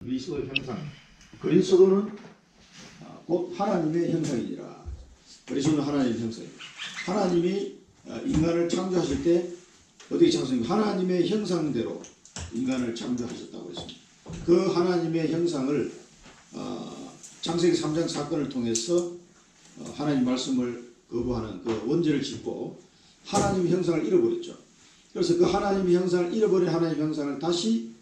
그리스도의 형상. 그리스도는 곧 하나님의 형상이니라. 그리스도는 하나님의 형상입니다. 하나님이 인간을 창조하실 때 어떻게 창조했습니까? 하나님의 형상대로 인간을 창조하셨다고 했습니다. 그 하나님의 형상을 창세기 3장 사건을 통해서 하나님 말씀을 거부하는 그 원죄를 짓고 하나님의 형상을 잃어버렸죠. 그래서 그 하나님의 형상을 잃어버린 하나님의 형상을 다시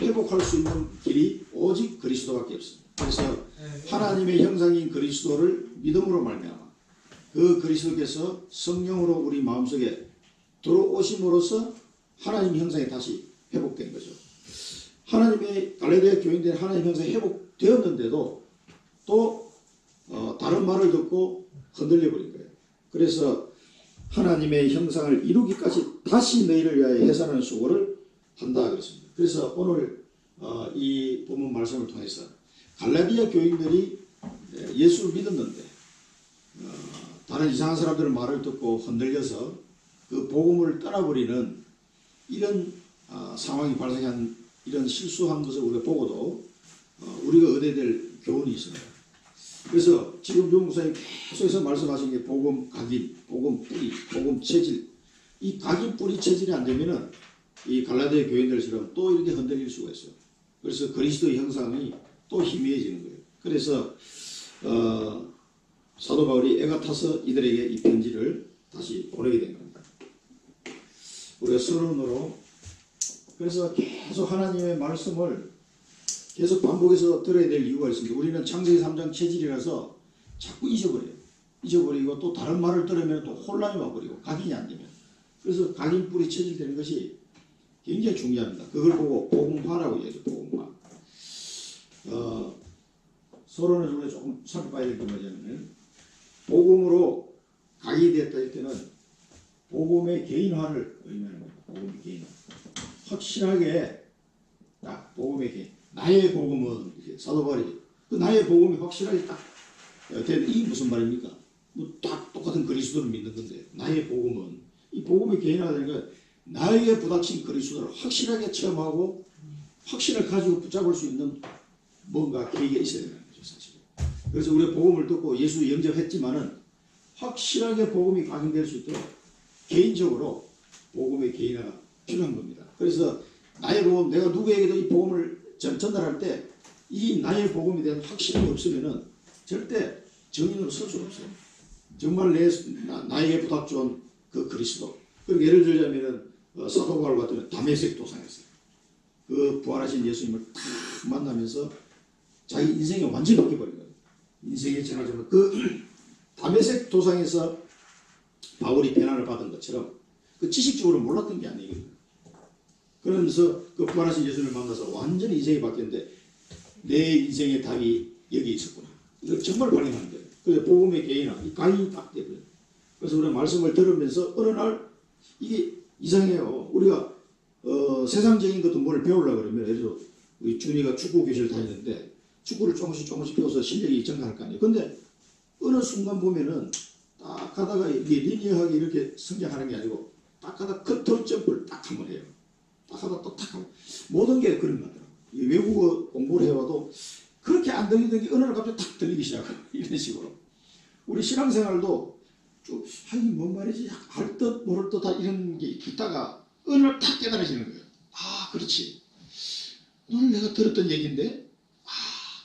회복할 수 있는 길이 오직 그리스도밖에 없습니다. 그래서 하나님의 형상인 그리스도를 믿음으로 말미암아 그 그리스도께서 성령으로 우리 마음속에 들어오심으로써 하나님의 형상이 다시 회복된 거죠. 하나님의 갈라디아 교인들의 하나님의 형상이 회복되었는데도 또 다른 말을 듣고 흔들려 버린 거예요. 그래서 하나님의 형상을 이루기까지 다시 너희를 위하여 해산하는 수고를 한다 그랬습니다. 그래서 오늘 이 본문 말씀을 통해서 갈라디아 교인들이 예수를 믿었는데 다른 이상한 사람들의 말을 듣고 흔들려서 그 복음을 떠나버리는 이런 상황이 발생한 이런 실수한 것을 우리가 보고도 우리가 얻어야 될 교훈이 있습니다. 그래서 지금 유 목사님 계속해서 말씀하신 게 복음 각인, 복음 뿌리, 복음 체질. 이 각인 뿌리 체질이 안 되면은 이 갈라디아 교인들처럼 또 이렇게 흔들릴 수가 있어요. 그래서 그리스도의 형상이 또 희미해지는 거예요. 그래서 사도 바울이 애가 타서 이들에게 이 편지를 다시 보내게 된 겁니다. 우리가 서론으로 그래서 계속 하나님의 말씀을 계속 반복해서 들어야 될 이유가 있습니다. 우리는 창세기 3장 체질이라서 자꾸 잊어버리고 또 다른 말을 들으면 또 혼란이 와버리고 각인이 안 되면 그래서 각인 뿌리 체질되는 것이 굉장히 중요합니다. 그걸 보고 복음화라고 얘기하죠. 복음화. 서론을 우리가 조금 살펴봐야 될 게 뭐냐면 복음으로 각인이 됐다 할 때는 복음의 개인화를 의미하는 겁니다. 복음의 개인화. 확실하게 딱 복음의 개인. 나의 복음은 사도 바울이 그 나의 복음이 확실하게 딱 되는 이게 무슨 말입니까? 뭐 딱 똑같은 그리스도를 믿는 건데 나의 복음은 이 복음의 개인화가 되니까 나에게 부닥친 그리스도를 확실하게 체험하고 확신을 가지고 붙잡을 수 있는 뭔가 계기가 있어야 되는 거죠, 사실. 그래서 우리가 복음을 듣고 예수 영접했지만은 확실하게 복음이 각인될 수 있도록 개인적으로 복음의 개인화가 필요한 겁니다. 그래서 나의 복음, 내가 누구에게도 이 복음을 전달할 때 이 나의 복음에 대한 확신이 없으면은 절대 정인으로 설 수 없어요. 정말 나에게 부닥쳐온 그 그리스도. 그리고 예를 들자면은 사도 바울 같은 다메섹 도상에서 그 부활하신 예수님을 딱 만나면서 자기 인생이 완전히 바뀌어버린 거예요. 인생의 전환점을 그 다메섹 도상에서 바울이 변화를 받은 것처럼 그 지식적으로 몰랐던 게 아니에요. 그러면서 그 부활하신 예수님을 만나서 완전히 인생이 바뀌었는데 내 인생의 답이 여기 있었구나. 이걸 정말 발견한 거예요. 그래서 복음의 개인화, 이 각인이 딱 되고요. 그래서 우리가 말씀을 들으면서 어느 날 이게 이상해요. 우리가 세상적인 것도 뭘 배우려고 그러면 예를 들어 우리 준이가 축구 교실 다니는데 축구를 조금씩 배워서 실력이 증가할 거 아니에요. 근데 어느 순간 보면은 딱 하다가 이게 리니어하게 이렇게 성장하는 게 아니고 딱 하다가 컨트롤 점프를 딱 한번 해요. 딱 하다 또 딱 하고 모든 게 그런 것 같더라고요. 외국어 공부를 해와도 그렇게 안 들리던 게 어느 날 갑자기 탁 들리기 시작해요. 이런 식으로. 우리 신앙생활도 좀 하긴 뭔 말이지 할 듯 모를 듯 다 이런 게 있다가 어느 날 탁 깨달아지는 거예요. 아 그렇지. 오늘 내가 들었던 얘기인데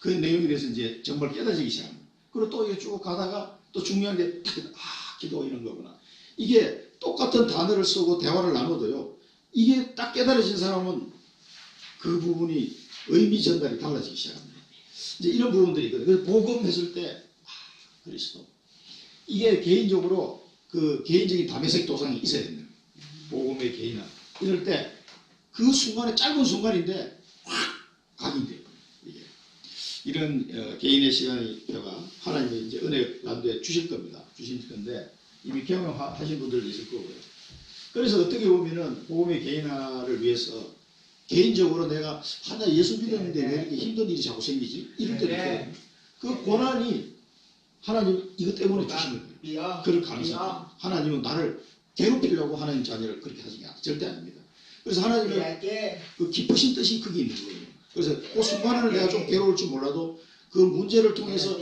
그 내용에 대해서 이제 정말 깨달아지기 시작합니다. 그리고 또 이게 쭉 가다가 또 중요한 게 딱 기도 이런 거구나. 이게 똑같은 단어를 쓰고 대화를 나눠도요. 이게 딱 깨달아진 사람은 그 부분이 의미 전달이 달라지기 시작합니다. 이제 이런 부분들이 있거든요. 그래서 복음했을 때 그리스도. 이게 개인적으로 그 개인적인 다메섹 도상이 있어야 됩니다. 복음의 개인화. 이럴 때 그 순간에 짧은 순간인데 확 각인돼요. 이게 이런 개인의 시간이 표가 하나님이 이제 은혜 가운데 주실 겁니다. 주실 건데 이미 경험하신 분들도 있을 거고요. 그래서 어떻게 보면은 복음의 개인화를 위해서 개인적으로 내가 하나 예수 믿었는데 왜 이렇게 힘든 일이 자꾸 생기지? 이럴 때도 있거든요. 그 고난이 하나님 이것 때문에 주시는 거예요. 그럴 가능성이 하나님은 나를 괴롭히려고 하나님 자녀를 그렇게 하시는 게 절대 아닙니다. 그래서 하나님은 그 기쁘신 뜻이 그게 있는 거예요. 그래서 그 순간에는 내가 좀 괴로울지 몰라도 그 문제를 통해서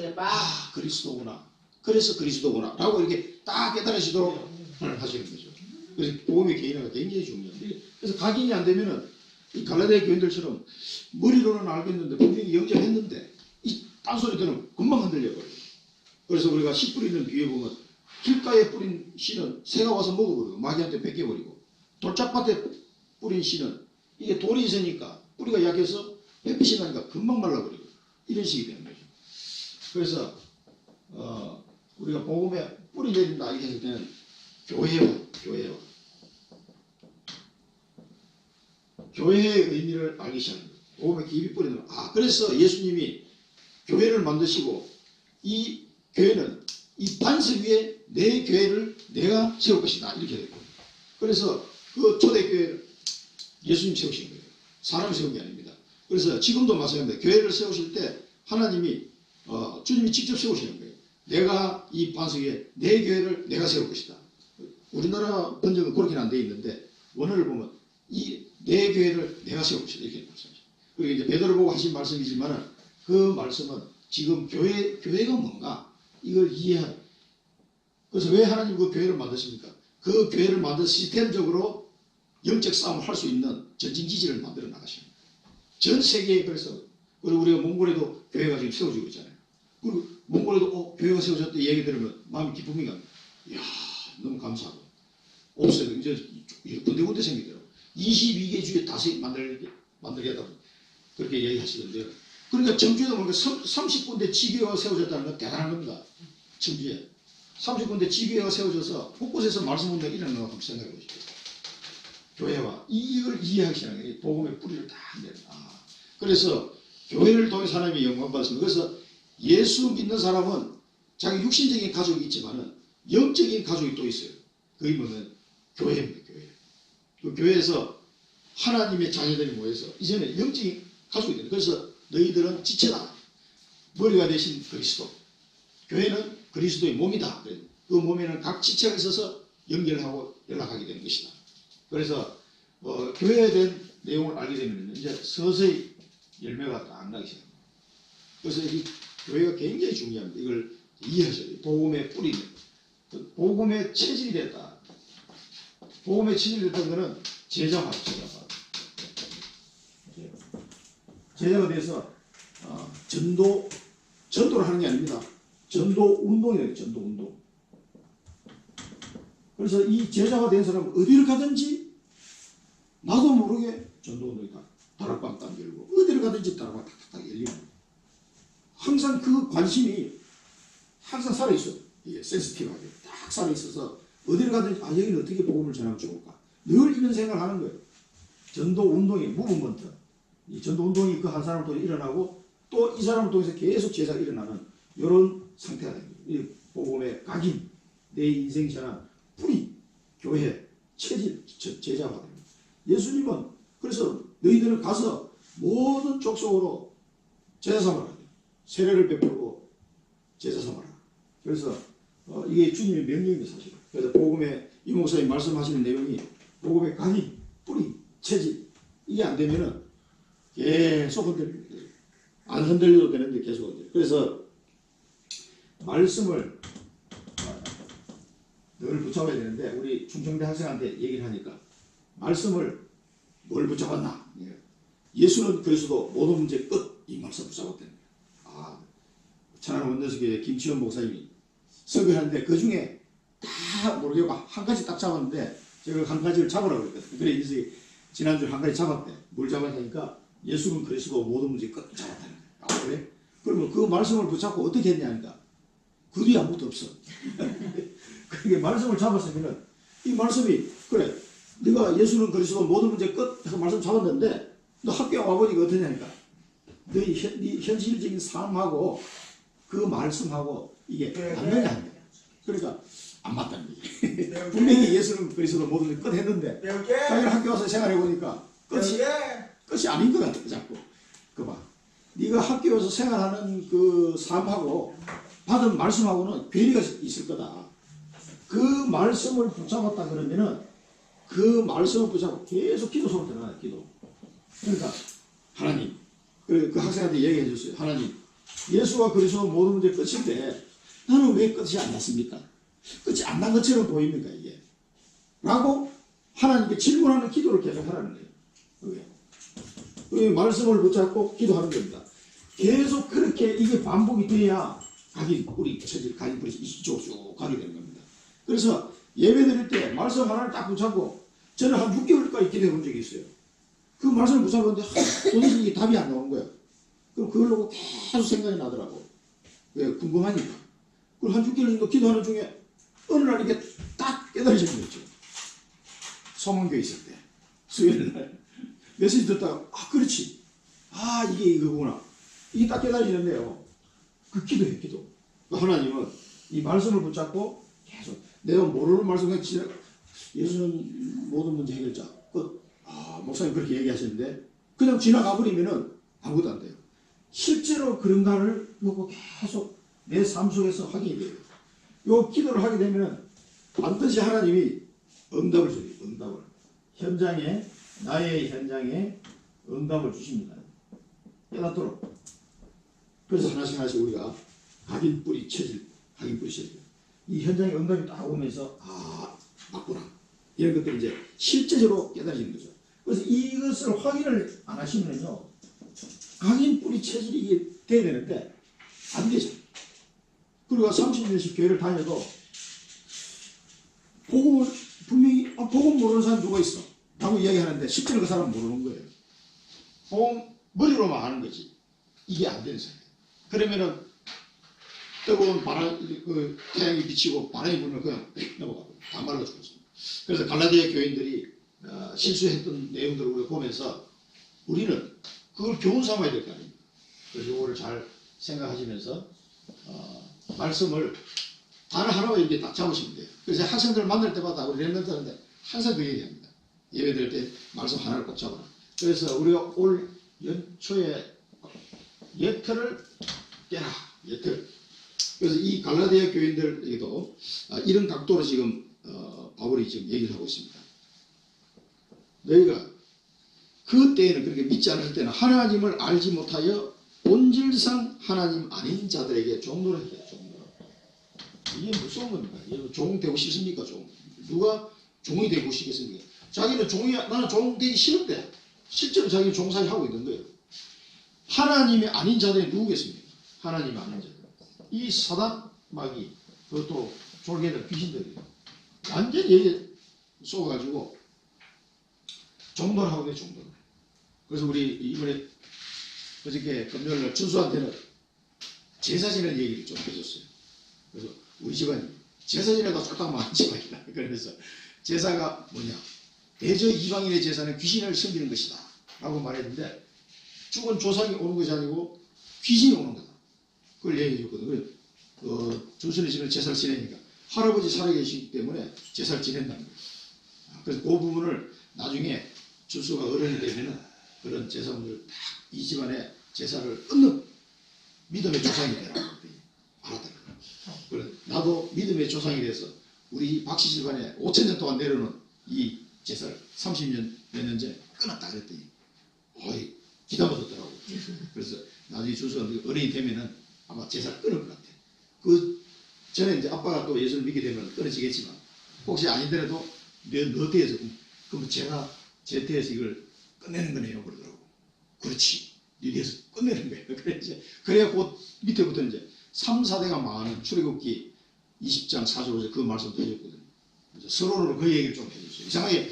그리스도구나. 그래서 그리스도구나. 라고 이렇게 딱 깨달으시도록 하시는 거죠. 그래서 복음의 개인화가 굉장히 중요한데, 그래서 각인이 안 되면은 이 갈라디아 교인들처럼 머리로는 알겠는데 분명히 영접했는데 이 딴소리 들으면 금방 흔들려버려요. 그래서 우리가 씨 뿌리는 비유에 보면 길가에 뿌린 씨는 새가 와서 먹어버리고 마귀한테 뺏겨버리고, 돌짝밭에 뿌린 씨는 이게 돌이 있으니까 뿌리가 약해서 햇빛이 나니까 금방 말라버리고 이런 식이 되는 거죠. 그래서 우리가 복음에 뿌리 내린다 이렇게 했을 때는 교회의 의미를 알기 시작합니다. 복음에 깊이 뿌리는. 그래서 예수님이 교회를 만드시고 이 교회는 이 반석 위에 내 교회를 내가 세울 것이다 이렇게 되고, 그래서 그 초대교회를 예수님 세우신 거예요. 사람이 세운 게 아닙니다. 그래서 지금도 마찬가지입니다. 교회를 세우실 때 하나님이 주님이 직접 세우시는 거예요. 내가 이 반석 위에 내 교회를 내가 세울 것이다. 우리나라 번역은 그렇게는 안 돼 있는데 원어를 보면 이 내 교회를 내가 세울 것이다 이렇게 말씀하시죠. 그리고 이제 베드로를 보고 하신 말씀이지만은 그 말씀은 지금 교회가 뭔가 이걸 이해하는. 그래서 왜 하나님 그 교회를 만드십니까? 그 교회를 만든 시스템적으로 영적 싸움을 할 수 있는 전진기지를 만들어 나가십니다. 전 세계에. 그래서 그리고 우리가 몽골에도 교회가 지금 세워지고 있잖아요. 그리고 몽골에도 교회가 세워졌다 얘기 들으면 마음이 기쁨이 갑니다. 이야, 너무 감사하고. 없어요. 이제 군데군데 생기더라고요. 22개 주에 다시 만들겠다고 그렇게 얘기하시던데요. 그러니까 청주에도 보니까 30군데 지교회가 세워졌다는 건 대단한 겁니다. 청주에 30군데 지교회가 세워져서 곳곳에서 말씀 운동이 일어나는 거 한번 생각해 보십시오. 교회와 이걸 이해하기 시작하는 거예요. 복음의 뿌리를 딱 내는. 그래서 교회를 통해 사람이 영광받습니다. 그래서 예수 믿는 사람은 자기 육신적인 가족이 있지만은 영적인 가족이 또 있어요. 그게 뭐냐면 교회입니다. 교회. 그 교회에서 하나님의 자녀들이 모여서 이제는 영적인 가족이 되는. 그래서 너희들은 지체다. 머리가 되신 그리스도. 교회는 그리스도의 몸이다. 그 몸에는 각 지체가 있어서 연결하고 연락하게 되는 것이다. 그래서 교회에 대한 내용을 알게 되면 이제 서서히 열매가 딱 나기 시작합니다. 그래서 이 교회가 굉장히 중요합니다. 이걸 이해하셔야 돼요. 복음의 뿌리는. 복음의 체질이 됐다. 복음의 체질이 됐다는 것은 제자화. 제자가 돼서 전도를 하는 게 아닙니다. 전도 운동이에요. 전도 운동. 그래서 이 제자가 된 사람은 어디를 가든지 나도 모르게 전도 운동이 다락방 딱 열고 어디를 가든지 다락방 탁탁 열리는. 항상 그 관심이 항상 살아있어요. 이게 센스티브하게 딱 살아있어서 어디를 가든지 여기는 어떻게 복음을 전하면 좋을까. 늘 이런 생각을 하는 거예요. 전도 운동의 무브먼트. 이 전도 운동이 그 한 사람을 통해 일어나고 또 이 사람을 통해서 계속 제자가 일어나는 이런 상태가 됩니다. 이 복음의 각인, 내 인생이 전한 뿌리, 교회, 체질, 제자가 됩니다. 예수님은 그래서 너희들은 가서 모든 족속으로 제자 삼아라. 세례를 베풀고 제자 삼아라. 그래서 이게 주님의 명령입니다. 사실은. 그래서 복음의 이 목사님 말씀하시는 내용이 복음의 각인, 뿌리, 체질 이게 안 되면은 계속 흔들립니다. 안 흔들려도 되는데 계속 흔들려요. 그래서 말씀을 늘 붙잡아야 되는데 우리 충청대 학생한테 얘기를 하니까 말씀을 뭘 붙잡았나? 예수는 그리스도 모든 문제 끝. 이 말씀 붙잡았다는 거예요. 천안 원내수교회 김치원 목사님이 설교하는데 그 중에 다 모르겠고 한 가지 딱 잡았는데 제가 한 가지를 잡으라고 그랬거든요. 그래 이제 지난주에 한 가지 잡았대. 뭘 잡았냐니까 예수는 그리스도 모든 문제 끝 잡았다는 거예요. 그래? 그러면 그 말씀을 붙잡고 어떻게 했냐니까 그 뒤에 아무것도 없어. 그러니까 말씀을 잡았으면은 이 말씀이 그래 네가 예수는 그리스도 모든 문제 끝 해서 말씀 잡았는데 너 학교 와보니까 어떠냐니까 네 현실적인 삶하고 그 말씀하고 이게 맞느냐 안 돼. 그러니까 안 맞다는 얘기. 분명히 예수는 그리스도 모든 문제 끝 했는데 자기가 학교 와서 생활해보니까 끝이 아닌 것 같아. 자꾸 그 봐. 네가 학교에서 생활하는 그 삶하고 받은 말씀하고는 괴리가 있을 거다. 그 말씀을 붙잡았다 그러면은 그 말씀을 붙잡고 계속 기도 소리 들어가요. 기도. 그러니까 하나님 그 학생한테 얘기해 줬어요. 하나님, 예수와 그리스도 모든 문제 끝인데 나는 왜 끝이 안 났습니까? 끝이 안 난 것처럼 보입니까 이게? 라고 하나님께 질문하는 기도를 계속 하라는 거예요. 그 말씀을 붙잡고 기도하는 겁니다. 계속 그렇게 이게 반복이 돼야 각인 뿌리 체질, 각인 뿌리 이쪽 쭉 가게 되는 겁니다. 그래서 예배 드릴 때 말씀 하나를 딱 붙잡고 저는 한 6개월까지 기도해 본 적이 있어요. 그 말씀을 붙잡았는데 도대체 이게 답이 안 나오는 거예요. 그럼 그걸 놓고 계속 생각이 나더라고. 왜? 궁금하니까. 그리고 한 6개월 정도 기도하는 중에 어느 날 이게 딱 깨달아지는 거죠. 성원교회 있을 때 수요일 날 메시지 듣다가 그렇지, 이게 이거구나, 이게 딱 깨달아지는데요. 그 기도예요. 기도. 하나님은 이 말씀을 붙잡고 계속 내가 모르는 말씀을 예수는 모든 문제 해결자 끝. 목사님 그렇게 얘기하시는데 그냥 지나가 버리면은 아무것도 안 돼요. 실제로 그런가를 놓고 계속 내 삶 속에서 확인이 돼요. 요 기도를 하게 되면은 반드시 하나님이 응답을 줘요. 응답을. 나의 현장에 응답을 주십니다. 깨닫도록. 그래서 하나씩 우리가 각인 뿌리 체질. 이 현장에 응답이 딱 오면서 맞구나. 이런 것들이 이제 실제적으로 깨달아지는 거죠. 그래서 이것을 확인을 안 하시면요, 각인 뿌리 체질이 이게 돼야 되는데 안 되죠. 그리고 30년씩 교회를 다녀도 복음을 분명히 복음 모르는 사람 누가 있어? 라고 이야기하는데 실제로 그 사람은 모르는 거예요. 복음 머리로만 아는 거지. 이게 안 되는 사람이에요. 그러면은 뜨거운 태양이 비치고 바람이 불면 그냥 넘어가고 다 말라 죽었습니다. 그래서 갈라디아 교인들이 실수했던 내용들을 우리가 보면서 우리는 그걸 교훈 삼아야 될 거 아닙니까? 그래서 이거를 잘 생각하시면서 말씀을 단어 하나만 이렇게 딱 잡으시면 돼요. 그래서 학생들 만날 때마다 우리 랩런트한테 항상 그 얘기합니다. 예배 드릴 때 말씀 하나를 꼭 잡아라. 그래서 우리가 올 연초에 예틀을 깨라. 예틀. 그래서 이 갈라디아 교인들에게도 이런 각도로 지금 바울이 지금 얘기를 하고 있습니다. 너희가 그때에는 그렇게 믿지 않을 때는 하나님을 알지 못하여 본질상 하나님 아닌 자들에게 종노를 했다. 이게 무서운 겁니다. 종 되고 싶습니까? 누가 종이 되고 싶겠습니까? 자기는 나는 종 되기 싫은데 실제로 자기는 종살이 하고 있는 거예요. 하나님이 아닌 자들이 누구겠습니까? 하나님이 아닌 자들. 이 사단 마귀, 그것도 졸개들, 귀신들이에요. 완전히 얘기에 쏘가지고 종도를 하고 있는 종도를. 그래서 우리 이번에 어저께 금요일날 준수한테는 제사 지내는 얘기를 좀 해줬어요. 그래서 우리 집안이 제사 지내다 쫄딱 많은 집안이다. 그래서 제사가 뭐냐, 대저 이방인의 제사는 귀신을 섬기는 것이다 라고 말했는데 죽은 조상이 오는 것이 아니고 귀신이 오는 거다. 그걸 얘기해 줬거든요. 준수는 지금 제사를 지내니까 할아버지 살아계시기 때문에 제사를 지낸다는 거예요. 그래서 그 부분을 나중에 준수가 어른이 되면은 그런 제사분들 다 이 집안에 제사를 얻는 믿음의 조상이 되라고 알았다. 그래, 나도 믿음의 조상이 돼서 우리 박씨 집안에 5,000년 동안 내려놓은 이 제사를 30년 몇 년 전에 끊었다 그랬더니 기다 받았더라고. 그래서 나중에 준수가 어른이 되면은 아마 제사를 끊을 것 같아. 그 전에 이제 아빠가 또 예수를 믿게 되면 끊어지겠지만 혹시 아니더라도 너 대에서 그럼 제가 제 대에서 이걸 끝내는 거네요 그러더라고. 그렇지, 네 대에서 끝내는 거예요. 그래야 곧 밑에부터 이제 3, 4대가 망하는 출애굽기 20장 4절에서 그 말씀도 해줬거든요. 서로를 그 얘기를 좀 해줬어요. 이상하게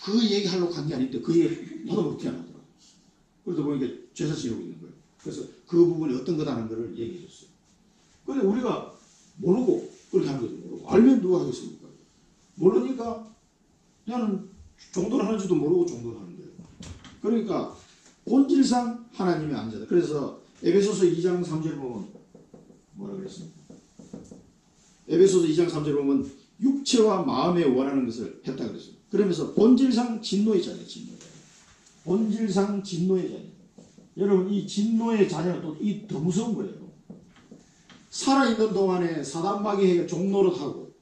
그 얘기 하려고 한 게 아닌데 그 얘기 나도 그렇게 안 하더라고요. 그러다 보니까 제사 지내고 있는 거예요. 그래서 그 부분이 어떤 거다라는 거를 얘기해 줬어요. 근데 우리가 모르고 그렇게 하는 거죠. 모르고. 알면 누가 하겠습니까? 모르니까 나는 종도를 하는지도 모르고 종도를 하는 거예요. 그러니까 본질상 하나님의 안자다. 그래서 에베소서 2장 3절 보면 뭐라 그랬습니까? 에베소서 2장 3절 보면 육체와 마음에 원하는 것을 했다 그랬어요. 그러면서 본질상 진노의 자녀, 본질상 진노의 자녀. 여러분 이 진노의 자녀는 또 이 더 무서운 거예요. 살아있는 동안에 사단 마귀에게 종노릇하고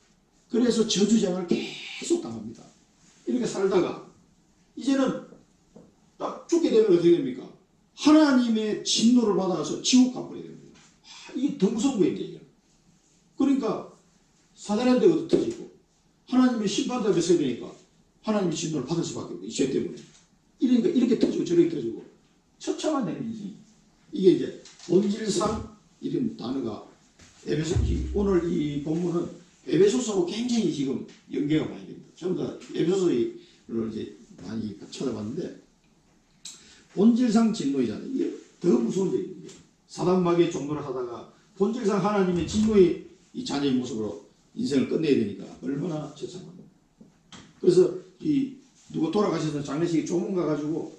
그래서 저주장을 계속 당합니다. 이렇게 살다가 이제는 딱 죽게 되면 어떻게 됩니까? 하나님의 진노를 받아서 지옥 가버려야 됩니다. 이게 더 무서운 거예요. 이게. 그러니까 사단한테 얻어 터지고 하나님의 심판대에 서야 되니까 하나님의 진노를 받을 수밖에 없고 이 죄 때문에. 이러니까 이렇게 터지고 저렇게 터지고 처참한 일이지. 이게 이제 본질상 이런 단어가 에베소, 오늘 이 본문은 에베소서하고 굉장히 지금 연계가 많이 됩니다. 전부 다 에베소서를 이제 많이 찾아봤는데 본질상 진노이잖아요. 이게 더 무서운 일이에요. 사단마귀의 종노를 하다가 본질상 하나님의 진노의 이 자녀의 모습으로 인생을 끝내야 되니까 얼마나 처참합니까. 그래서 이 누구 돌아가셔서 장례식에 조문 가가지고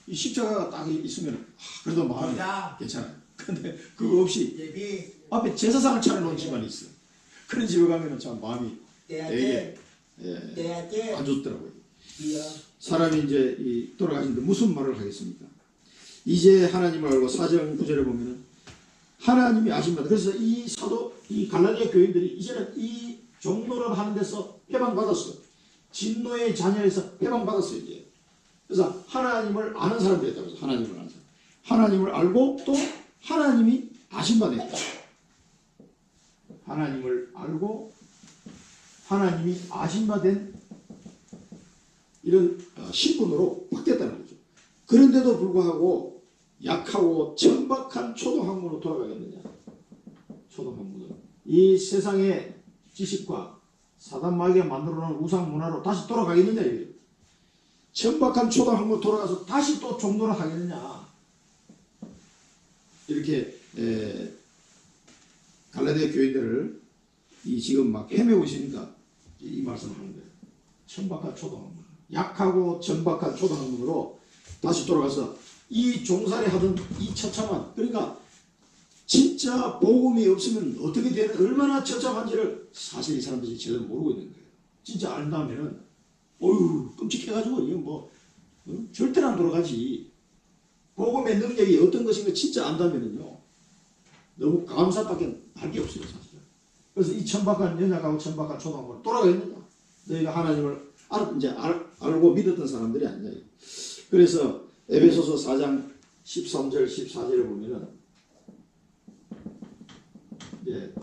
이 십자가가 딱 있으면 그래도 마음이 괜찮아요. 근데 그거 없이 앞에 제사상을 차려놓은 집안이 있어요. 그런 집에 가면은 참 마음이 되게 안 좋더라고요. 사람이 이제 이 돌아가시는데 무슨 말을 하겠습니까? 이제 하나님을 알고 4장 9절에 보면은 하나님이 아십니다. 그래서 이 사도, 이 갈라디아 교인들이 이제는 이 종노를 하는 데서 해방받았어요. 진노의 자녀에서 해방받았어요. 이제. 그래서 하나님을 아는 사람들이었다고 해서 하나님을 아는 사람. 하나님을 알고 또 하나님이 아신 바 됐다. 하나님을 알고 하나님이 아신 바 된 이런 신분으로 바뀌었다는 거죠. 그런데도 불구하고 약하고 천박한 초동학문으로 돌아가겠느냐. 초동학문은 이 세상의 지식과 사단마귀가 만들어놓은 우상문화로 다시 돌아가겠느냐. 이거예요. 천박한 초동학문으로 돌아가서 다시 또 종노를 하겠느냐. 이렇게 갈라디아 교인들을 이 지금 막 헤매고 있으니까 이 말씀을 하는 거예요. 천박한 초동학문, 약하고 천박한 초동학문으로 다시 돌아가서 이 종살이 하던 이 처참한, 그러니까 진짜 복음이 없으면 어떻게 되는, 얼마나 처참한지를 사실 이 사람들이 제대로 모르고 있는 거예요. 진짜 안다면은 어휴 끔찍해가지고 이거 뭐 절대로 안 돌아가지. 복음의 능력이 어떤 것인가 진짜 안다면은요 너무 감사밖에 할 게 없어요 사실. 그래서 이 천박한 연약하고 천박한 초동학문을 돌아가겠느냐. 너희가 하나님을 알고 믿었던 사람들이 아니냐. 그래서 에베소서 4장 13절 14절에 보면은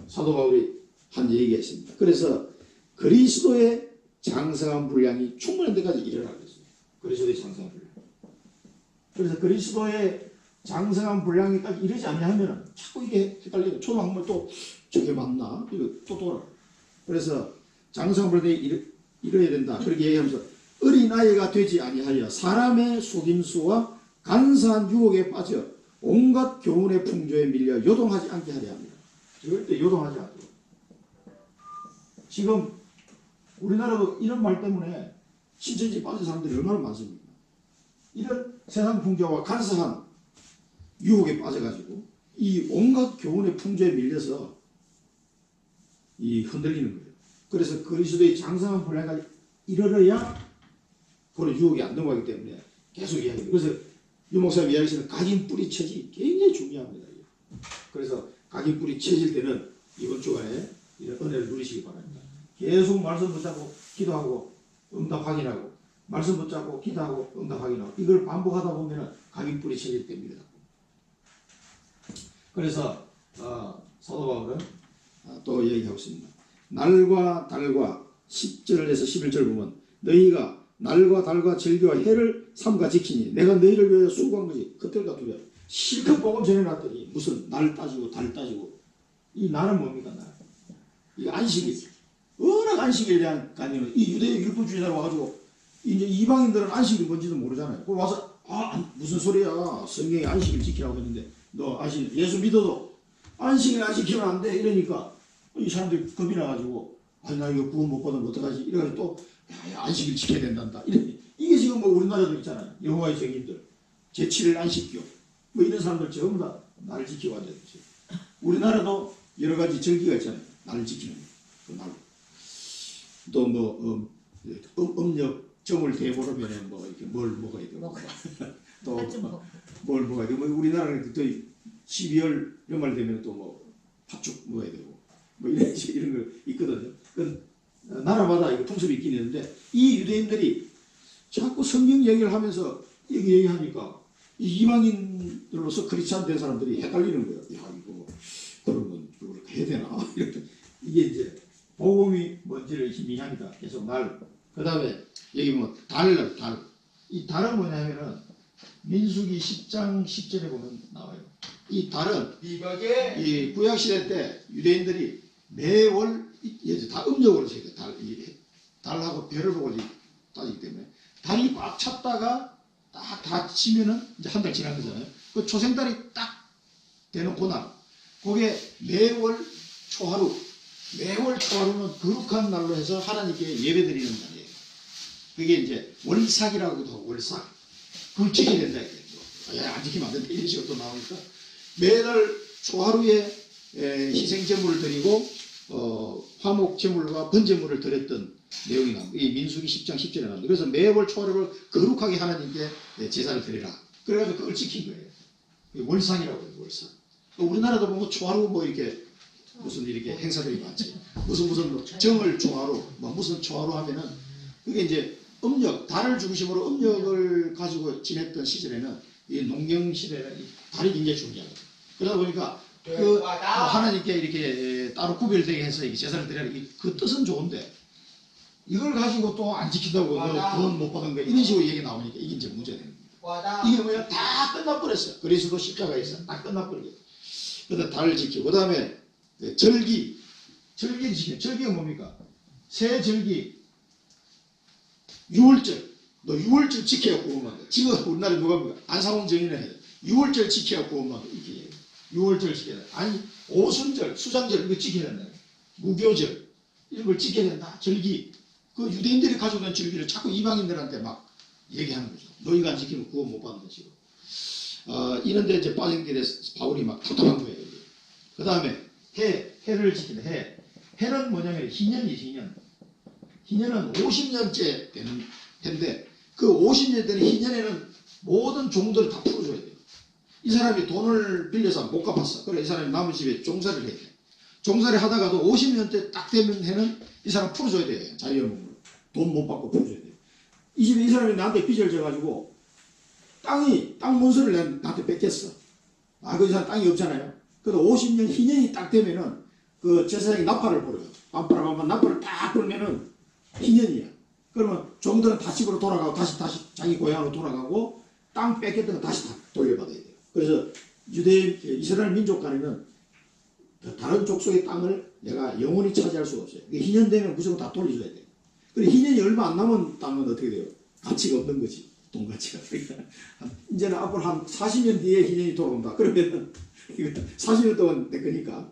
사도 바울이 한 얘기가 있습니다. 그래서 그리스도의 장성한 분량이 충분한 데까지 이르라고 했어요. 그리스도의 장성한 분량. 그래서 그리스도의 장성한 분량에까지 이르지 않냐면 자꾸 이게 헷갈리고 초등학물 또 저게 맞나? 이거 또 돌아. 그래서 장성한 분량에 이르야 된다. 그렇게 얘기하면서 어린아이가 되지 아니하여 사람의 속임수와 간사한 유혹에 빠져 온갖 교훈의 풍조에 밀려 요동하지 않게 하려 합니다. 절대 요동하지 않도록. 지금 우리나라도 이런 말 때문에 신천지 빠진 사람들이 얼마나 많습니까? 이런 세상 풍조와 간사한 유혹에 빠져가지고 이 온갖 교훈의 풍조에 밀려서 이 흔들리는 거예요. 그래서 그리스도의 장성한 분량까지 이르러야 그런 유혹이 안 넘어가기 때문에 계속 이야기해요. 그래서 유 목사님 이야기하시는 각인 뿌리 채지 굉장히 중요합니다. 그래서 각인 뿌리 채질 때는 이번 주간에 이런 은혜를 누리시기 바랍니다. 계속 말씀 붙잡고 기도하고 응답 확인하고 말씀 붙잡고 기도하고 응답 확인하고 이걸 반복하다 보면 각인 뿌리 채질 때입니다. 그래서 사도 바울은 또 얘기하고 있습니다. 날과 달과 10절에서 11절 보면 너희가 날과 달과 절기와 해를 삼가 지키니 내가 너희를 위하여 수고한 것이 그들과 두려. 실컷 복음 전해놨더니 무슨 날 따지고 달 따지고. 이 날은 뭡니까? 날. 이 안식일. 워낙 안식일에 대한概念은 이 유대의 율법주의자로 와가지고 이제 이방인들은 안식일이 뭔지도 모르잖아요. 그걸 와서 무슨 소리야. 성경에 안식일 지키라고 했는데 너 안식일 예수 믿어도 안식일 안 지키면 안 돼. 이러니까 이 사람들이 겁이 나가지고 나 이거 구원 못 받으면 어떡하지? 이래가지고 또 안식일 지켜야 된단다. 이게 지금 뭐 우리나라도 있잖아요. 여호와의 증인들 제7일 안식교 뭐 이런 사람들 전부 다 날을 지키고 앉아있어요. 우리나라도 여러 가지 절기가 있잖아요. 날을 지키는 그 날. 또 뭐 음력 점을 대보려면 뭐 이렇게 뭘 먹어야 되고 또 뭘 먹어야 되고 뭐 우리나라는 또 12월 연말 되면 또 뭐 팥죽 먹어야 되고 뭐 이런 거 있거든요. 나라마다 이거 풍습이 있긴 있는데 이 유대인들이 자꾸 성경 얘기를 하면서 얘기하니까 이 이방인들로서 크리스찬 된 사람들이 헷갈리는 거예요. 야, 이거 그러면 그걸 해야 되나? 이렇게 이게 이제 복음이 뭔지를 희미합니다. 계속 그 다음에 여기 뭐 달. 이 달은 뭐냐면은 민수기 10장 10절에 보면 나와요. 이 달은 이 구약 시대 때 유대인들이 매월 다 음력으로 세요. 달하고 별을 보고 따지기 때문에 달이 꽉 찼다가 딱 다 치면은 이제 한 달 지난 거잖아요. 그 초생달이 딱 되는 그날, 그게 매월 초하루는 거룩한 날로 해서 하나님께 예배드리는 날이에요. 그게 이제 월삭이라고도 하고 월삭. 그걸 지켜야 된다. 안 지키면 안 된다. 이런 식으로 또 나오니까 매달 초하루에 희생제물을 드리고 화목제물과 번제물을 드렸던 내용이 나옵니다. 이 민수기 10장 10절에 나옵니다. 그래서 매월 초하루를 거룩하게 하나님께 제사를 드리라. 그래가지고 그걸 지킨 거예요. 월삭이라고 해요. 월삭. 우리나라도 보면 초하루 뭐 이렇게 무슨 이렇게 행사들이 많지. 무슨 정월 초하루, 뭐 무슨 초하루 하면은 그게 이제 음력, 달을 중심으로 음력을 가지고 지냈던 시절에는 이 농경 시대는 달이 굉장히 중요하거든요. 그러다 보니까 뭐 하나님께 이렇게 따로 구별되게 해서 이렇게 제사를 드려야 그 뜻은 좋은데 이걸 가지고 또 안 지킨다고 돈 못 받은 거 이런 식으로 얘기 나오니까 이게 이제 문제가 되는 겁니다. 이게 뭐야? 다 끝나버렸어요. 그리스도 십자가에서 딱 끝나버려요. 그래서 달을 지키고 그 다음에 절기를 지켜요. 절기가 뭡니까? 새 절기 6월절. 너 6월절 지켜야 구원받아. 지금 우리나라에 누가 봅니까? 안상홍 정인을 해요. 6월절 지켜야 구원받아. 이렇게 해요. 6월절 지켜야 돼. 아니 오순절, 수장절 이거 지켜야 된다. 무교절 이런 걸 지켜야 된다. 절기. 그 유대인들이 가지고 있는 절기를 자꾸 이방인들한테 막 얘기하는 거죠. 너희가 안 지키면 구원 못 받는 식으로. 이런데 이제 빠진 길에 바울이 막 답답한 거예요. 그 다음에 해를 지키는 해. 해는 뭐냐면 희년이에요. 희년은 50년째 되는 해인데 그 50년 되는 희년에는 모든 종들을 다 풀어줘야 돼요. 이 사람이 돈을 빌려서 못 갚았어. 그래 이 사람이 남은 집에 종살이를 해야 돼. 종살이 하다가도 50년째 딱 되면 해는 이 사람 풀어줘야 돼요. 자유연금으로. 돈 못 받고 풀어줘야 돼요. 이 집에 이 사람이 나한테 빚을 져가지고 땅 문서를 나한테 뺏겼어. 그 사람 땅이 없잖아요. 그래도 50년 희년이 딱 되면은 그 제사장이 나팔을 불어요. 나팔을 딱 불면은 희년이야. 그러면 종들은 다 집으로 돌아가고 다시 자기 고향으로 돌아가고 땅 뺏겼던 거 다시 다 돌려받아야 돼요. 그래서 이스라엘 민족 간에는 다른 족속의 땅을 내가 영원히 차지할 수가 없어요. 희년 되면 무조건 다 돌려줘야 돼요. 그리고 희년이 얼마 안 남은 땅은 어떻게 돼요? 가치가 없는 거지. 돈 가치가. 그러니까 이제는 앞으로 한 40년 뒤에 희년이 돌아온다. 그러면은 40년 동안 내 거니까.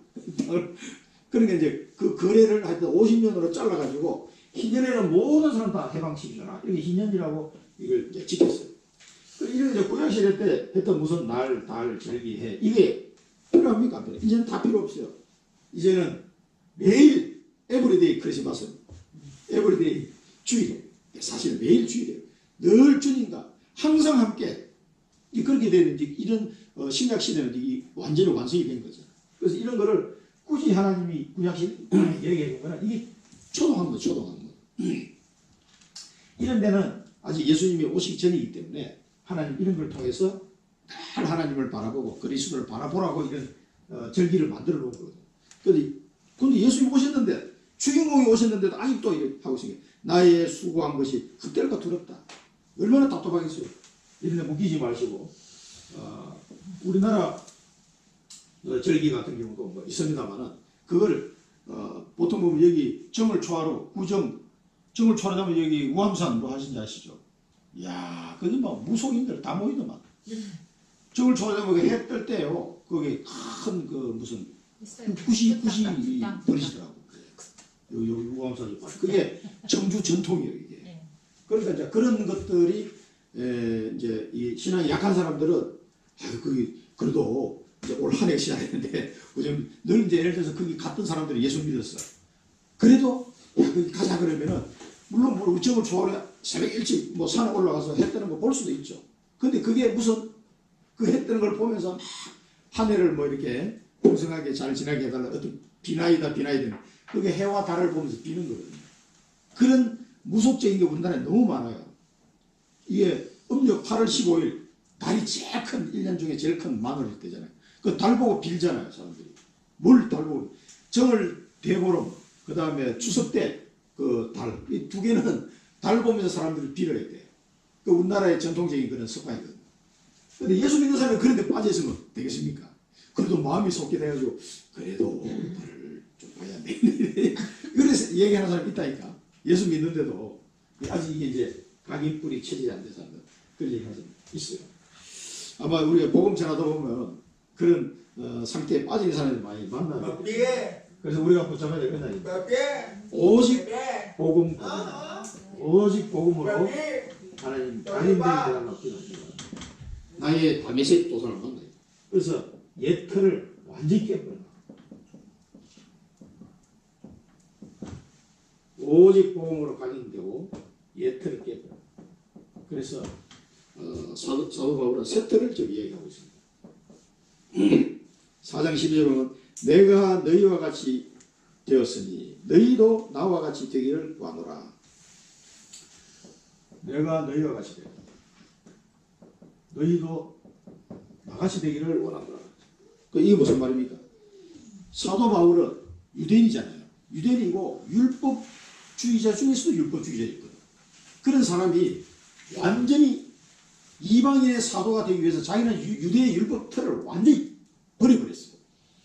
그러니까 이제 그 거래를 하여튼 50년으로 잘라가지고 희년에는 모든 사람 다 해방시키잖아. 이게 희년이라고 이걸 이제 지켰어요. 이런 이제 구약시대 때 했던 무슨 날, 달, 절기, 해 이게 필요합니까? 안 필요해요? 이제는 다 필요 없어요. 이제는 매일 에브리데이 크리스마스, 에브리데이 주일, 사실 매일 주일이에요. 늘 주님과 항상 함께 그렇게 되는 이런 신약 시대는 완전히 완성이 된 거죠. 그래서 이런 거를 굳이 하나님이 구약시대 얘기해 본 거는 이게 초동한 거. 이런 데는 아직 예수님이 오시기 전이기 때문에 하나님 이런 걸 통해서 늘 하나님을 바라보고 그리스도를 바라보라고 이런 절기를 만들어 놓은 거거든요. 근데 예수님이 오셨는데 주인공이 오셨는데도 아직도 이렇게 하고 있어요. 나의 수고한 것이 헛될까 두렵다. 얼마나 답답하겠어요. 이런 데 묶이지 마시고 우리나라 절기 같은 경우도 뭐 있습니다만은 그걸 보통 보면 여기 정월 초하루 정월 초하루 하면 여기 우암산 뭐 하신지 아시죠? 이야 거기 막 무속인들 다 모이더만. 정월 초하루 하면 해 뜰 때요 거기 큰 그 무슨 굿이 버리시더라고. 여기 우암산 그게 청주 전통이에요 이게. 그러니까 이제 그런 것들이 이제 이 신앙이 약한 사람들은 그래도 이제 올 한 해 시작했는데 늘 이제 예를 들어서 거기 갔던 사람들이 예수 믿었어. 그래도 거기 가자 그러면은 물론 뭐 정월 초하루에 새벽 일찍 뭐 산에 올라가서 해 뜨는 거 볼 수도 있죠. 근데 그게 무슨 그 해 뜨는 걸 보면서 한 해를 뭐 이렇게 풍성하게 잘 지나게 해달라 어떤 비나이다 되는 그게 해와 달을 보면서 비는 거거든요. 그런 무속적인 게 우리나라에 너무 많아요. 이게 음력 8월 15일 달이 제일 큰 1년 중에 제일 큰 마늘 때잖아요. 그 달 보고 빌잖아요, 사람들이. 뭘 달 보고 정월 대보름 그 다음에 추석 때 그 달 이 두 개는 달 보면서 사람들이 빌어야 돼. 그 우리나라의 전통적인 그런 습관이거든요. 근데 예수 믿는 사람이 그런 데 빠져 있으면 되겠습니까? 그래도 마음이 속게 돼가지고 그래도 달을 좀 봐야 되겠네. 그래서 얘기하는 사람이 있다니까. 예수 믿는데도 아직 이게 이제 각인뿔이 쳐지지 않는 사람들 그런 얘기하는 사람이 있어요. 아마 우리가 복음 전하다 보면 그런 상태에 빠진 사람들이 많이 만나요. 그래서 우리가 붙잡아야 될 건 오직 복음, 오직 복음으로 하나님 아닌데 되라고 기도합니다. 나의 다메섹 도산을 만나요. 그래서 옛 틀을 완전히 깨버려. 오직 복음으로 각인되고 옛 틀을 깨버려. 그래서 사도 바울은 새 틀을 좀 이야기하고 있습니다. 4장 12절에 보면 내가 너희와 같이 되었으니 너희도 나와 같이 되기를 구하노라. 내가 너희와 같이 되었다. 너희도 나같이 되기를 원하노라. 이게 무슨 말입니까? 사도 바울은 유대인이잖아요. 유대인이고 율법주의자 중에서도 율법주의자였거든. 그런 사람이 완전히 이방인의 사도가 되기 위해서 자기는 유대의 율법 틀을 완전히 버려버렸어요.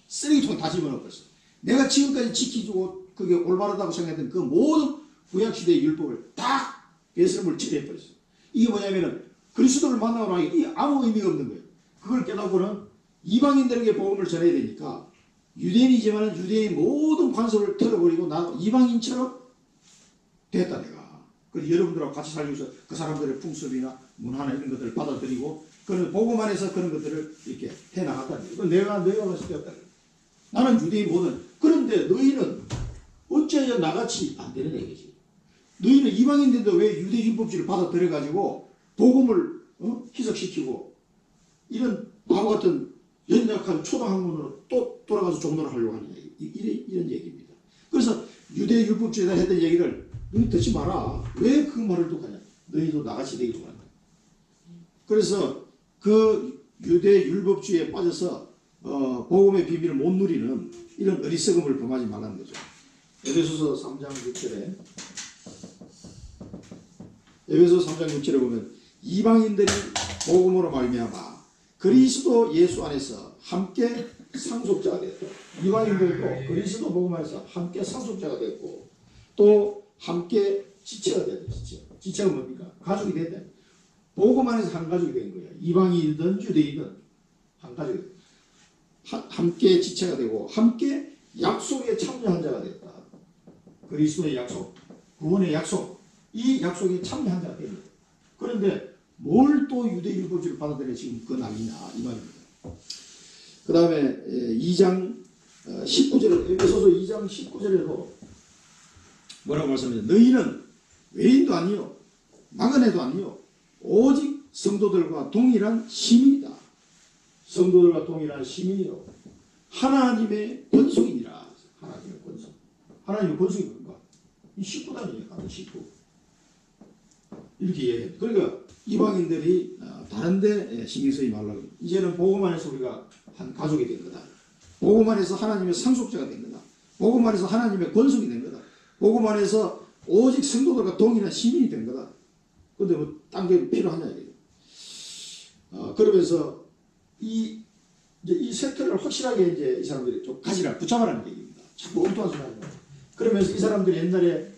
쓰레기통에 다 집어넣어버렸어요. 내가 지금까지 지키고 그게 올바르다고 생각했던 그 모든 구약시대의 율법을 다 배설물 처리해버렸어요. 이게 뭐냐면은 그리스도를 만나고 나니 이게 아무 의미가 없는 거예요. 그걸 깨닫고는 이방인들에게 복음을 전해야 되니까 유대인이지만 유대의 모든 관습을 틀어버리고 나도 이방인처럼 됐다 내가. 그래서 여러분들하고 같이 살기 위해서 그 사람들의 풍습이나 문화나 이런 것들을 받아들이고 그런 복음 안에서 그런 것들을 이렇게 해나갔다는 거예요. 내가 너희와 같이 되었다. 나는 유대인이거든. 그런데 너희는 어째서 나같이 안 되는 얘기지. 너희는 이방인인데 왜 유대 율법주의를 받아들여가지고 복음을 희석시키고 이런 바보 같은 연약한 초등학문으로 또 돌아가서 종로를 하려고 하는 얘기. 이런 얘기입니다. 그래서 유대 율법주의가 했던 얘기를 너희 듣지 마라. 왜 그 말을 또 하냐. 너희도 나같이 되기로 한다. 그래서 그 유대 율법주의에 빠져서 복음의 비밀을 못 누리는 이런 어리석음을 범하지 말라는 거죠. 에베소서 3장 6절에 보면 이방인들이 복음으로 말미암아 그리스도 예수 안에서 함께 상속자가 됐다. 이방인들도 그리스도 복음 안에서 함께 상속자가 됐고 또 함께 지체가 됐다. 지체가 뭡니까? 가족이 됐다. 복음 안에서 한 가족이 된 거예요. 이방인이든 유대인이든 한 가족이 됐다. 함께 지체가 되고 함께 약속에 참여한 자가 됐다. 그리스도의 약속, 구원의 약속, 이 약속에 참여한 자가 됩니다. 그런데 뭘 또 유대율법주의를 받아들여 지금 그 난리냐 이 말입니다. 그 다음에 2장 19절에 에베소서 2장 19절에도 뭐라고 말씀하냐. 너희는 외인도 아니요 나그네도 아니요 오직 성도들과 동일한 시민이다. 성도들과 동일한 시민이요 하나님의 권속이니라. 하나님의 권속. 하나님의 권속이 뭔가? 이 식구단이에요. 같은 식구. 이렇게 얘기해요. 그러니까 이방인들이 다른데 신경 쓰지 말라고. 이제는 복음 안에서 우리가 한 가족이 된 거다. 복음 안에서 하나님의 상속자가 된 거다. 복음 안에서 하나님의 권속이 된 거다. 복음 안에서 오직 성도들과 동일한 시민이 된 거다. 근데 뭐 딴 게 필요하냐 이게. 그러면서 이 세트를 확실하게 이제 이 사람들이 좀 가지라 붙잡아라는 얘기입니다. 자꾸 엉뚱한 소리 하는 거예요. 그러면서 이 사람들이 옛날에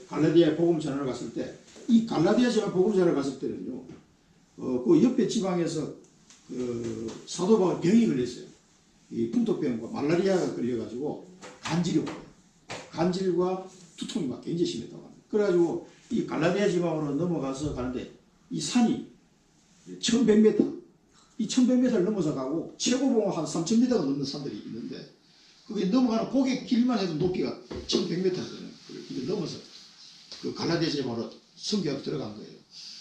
갈라디아에 복음 전하러 갔을 때 이 갈라디아 지방 복음 전하러 갔을 때는요, 그 옆에 지방에서 그 사도 바울 병이 걸렸어요. 이 풍토병과 말라리아가 걸려가지고 간질이 와요. 간질과 두통이 막 굉장히 심했다고 합니다. 그래가지고 이 갈라디아 지방으로 넘어가서 가는데 이 산이 1100m, 이 1100m를 넘어서 가고 최고봉은 한 3000m가 넘는 산들이 있는데 그게 넘어가는 고개 길만 해도 높이가 1100m거든요. 이게 넘어서 그 갈라디아 지방으로 성교하고 들어간 거예요.